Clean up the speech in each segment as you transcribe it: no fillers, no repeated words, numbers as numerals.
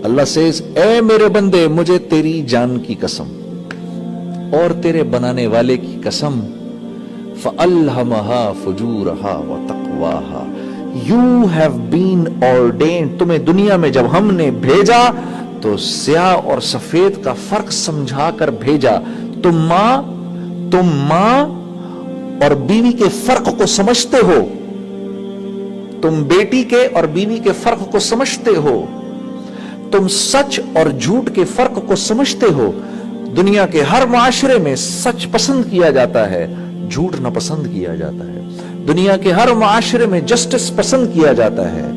اللہ says, اے میرے بندے مجھے تیری جان کی قسم اور تیرے بنانے والے کی قسم فَأَلْهَمَهَا فُجُورَهَا وَتَقْوَاهَا You have been ordained تمہیں دنیا میں جب ہم نے بھیجا تو سیاہ اور سفید کا فرق سمجھا کر بھیجا. تم ماں اور بیوی کے فرق کو سمجھتے ہو, تم بیٹی کے اور بیوی کے فرق کو سمجھتے ہو, تم سچ اور جھوٹ کے فرق کو سمجھتے ہو. دنیا کے ہر معاشرے میں سچ پسند کیا جاتا ہے, جھوٹ ناپسند کیا جاتا ہے. دنیا کے ہر معاشرے میں جسٹس پسند کیا جاتا ہے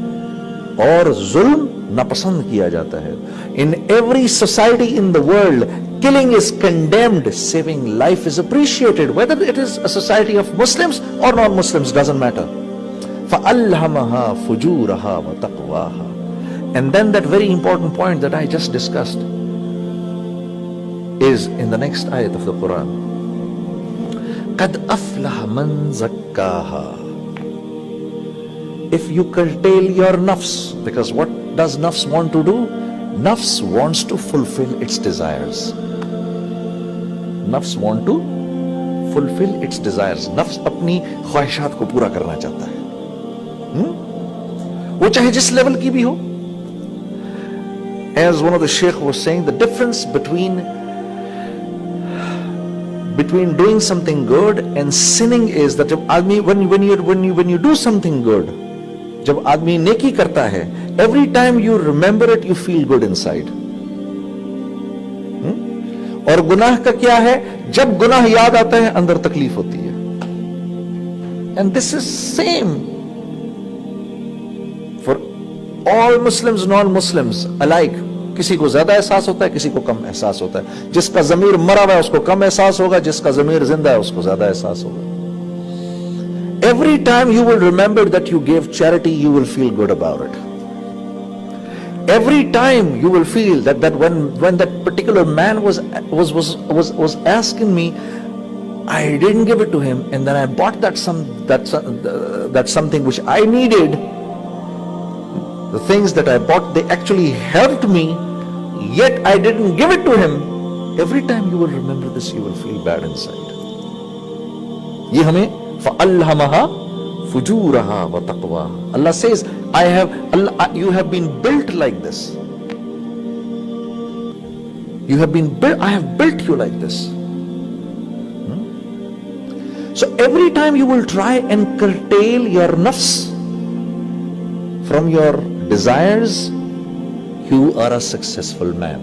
اور ظلم ناپسند کیا جاتا ہے. In every society in the world, killing is condemned, saving life is appreciated. Whether it is a society of Muslims or non-Muslims, doesn't matter. فَأَلْهَمَهَا فُجُورَهَا وَتَقْوَاهَا. And then that very important point that I just discussed is in the next ayat of the Quran. قَدْ أَفْلَحَ مَنْ زَكَّاهَا. If you curtail your nafs, because what does nafs want to do? Nafs wants to fulfill its desires. Nafs want to fulfill its desires. Nafs اپنی خواہشات کو پورا کرنا چاہتا ہے, وہ چاہے جس لیول کی بھی ہو. As one of the sheikh was saying, the difference between doing something good and sinning is that when you do something good, جب آدمی نیکی کرتا ہے, every time you remember it you feel good inside. اور گناہ کا کیا ہے, جب گناہ یاد آتا ہے اندر تکلیف ہوتی ہے. And this is same for all Muslims, non-Muslims alike. کسی کو زیادہ احساس ہوتا ہے, کسی کو کم احساس ہوتا ہے. جس کا ضمیر مرا ہوا ہے اس کو کم احساس ہوگا, جس کا ضمیر زندہ ہے اس کو زیادہ احساس ہوگا. Every time you will remember that you gave charity, you will feel good about it. Every time you will feel that when that particular man was asking me, I didn't give it to him, and then I bought that something which I needed. The things that I bought, they actually helped me, yet I didn't give it to him. Every time you will remember this, you will feel bad inside. یہ ہمیں فَأَلْهَمَهَا فُجُورَهَا وَتَقْوَاهَا. Allah says, you have been built like this. You have been built, I have built you like this. So every time you will try and curtail your nafs from your desires, you are a successful man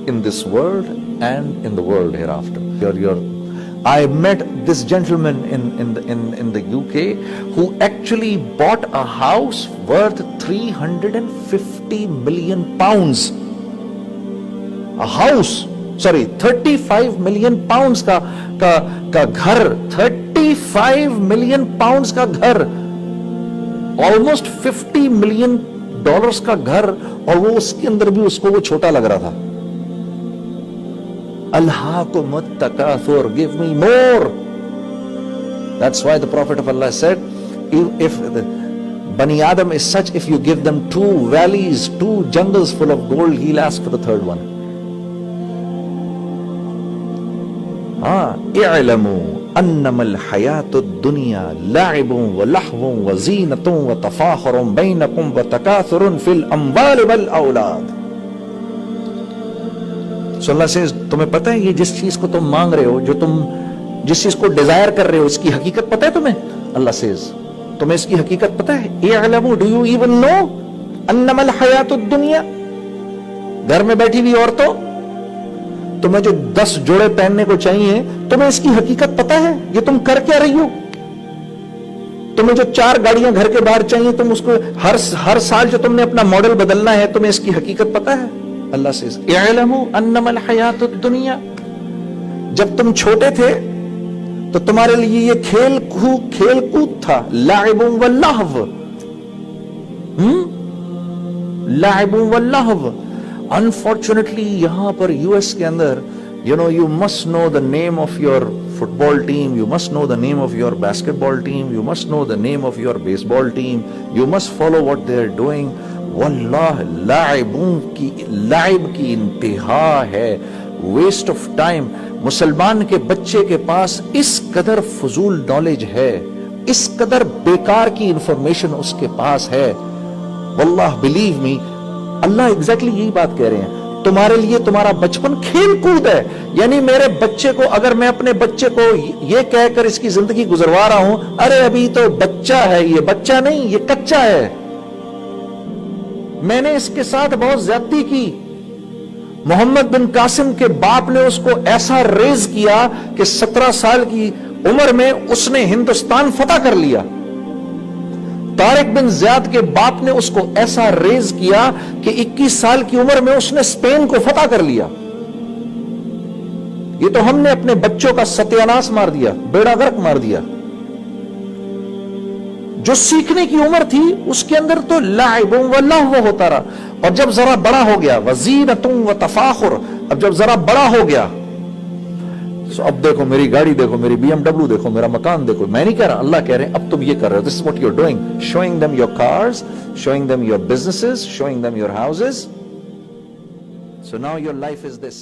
in this world and in the world hereafter. I met this gentleman in the UK who actually bought a house worth 350 million pounds. A house, 35 million pounds کا گھر, 35 million pounds کا گھر, almost 50 million dollars کا گھر, اور وہ اس کے اندر بھی اس کو وہ چھوٹا لگ رہا تھا. أَلْهَاكُمُ التَّكَاثُرُ, give me more. That's why the Prophet of Allah said, if the Bani Adam is such, if you give them 2 valleys, 2 jungles full of gold, he'll ask for the 3rd one. اعلموا انما الحیات الدنیا لعب ولهو وزینۃ وتفاخر بینکم وتکاثر فی الاموال والاولاد. So Allah says, تمہیں پتہ ہے یہ جس چیز کو تم مانگ رہے ہو, جو تم جس چیز کو ڈیزائر کر رہے ہو, اس کی حقیقت پتہ ہے تمہیں؟ اللہ says, تمہیں اس کی حقیقت پتہ ہے؟ اعلموا, do you even know انما الحیات الدنیا. گھر میں بیٹھی ہوئی عورتوں, تمہیں جو 10 جوڑے پہننے کو چاہیے, تمہیں اس کی حقیقت پتہ ہے یہ تم کر کیا رہی ہو؟ تمہیں جو 4 گاڑیاں گھر کے باہر چاہیے, تم اس کو ہر سال جو تم نے اپنا ماڈل بدلنا ہے, تمہیں اس کی حقیقت پتہ ہے؟ اللہ سے اعلموا انما الحیات الدنیا. جب تم چھوٹے تھے تو تمہارے لیے یہ کھیل کود تھا, لعب واللہو, لعب واللہو. Unfortunately یہاں پر US کے اندر, you must know the name of your football team, you must know the name of your basketball team, you must know the name of your baseball team, you must follow what they are doing. واللہ لعب کی انتہا ہے، waste of time. مسلمان کے بچے کے پاس اس قدر فضول نالج ہے، اس قدر بیکار کی انفارمیشن اس کے پاس ہے. واللہ بلیو می، اللہ ایگزیکٹلی یہی بات کہہ رہے ہیں. تمہارے لیے تمہارا بچپن کھیل کود ہے. یعنی میرے بچے کو، اگر میں اپنے بچے کو یہ کہہ کر اس کی زندگی گزروا رہا ہوں، ارے ابھی تو بچہ ہے، یہ بچہ نہیں، یہ کچا ہے. میں نے اس کے ساتھ بہت زیادتی کی. محمد بن قاسم کے باپ نے اس کو ایسا ریز کیا کہ 17 سال کی عمر میں اس نے ہندوستان فتح کر لیا. طارق بن زیاد کے باپ نے اس کو ایسا ریز کیا کہ 21 سال کی عمر میں اس نے اسپین کو فتح کر لیا. یہ تو ہم نے اپنے بچوں کا ستیاناش مار دیا، بیڑا غرق مار دیا. جو سیکھنے کی عمر تھی اس کے اندر تو لعب و لہو ہوتا رہا. اور جب ذرا بڑا ہو گیا، وزینۃ و تفاخر، اب جب ذرا بڑا ہو گیا، اب دیکھو میری گاڑی، دیکھو میری BMW، دیکھو میرا مکان، دیکھو. میں نہیں کہہ رہا، اللہ کہہ رہے ہیں اب تم یہ کر رہے ہو. This is what you're doing. Showing them your cars, showing them your businesses, showing them your houses. So now your life is this.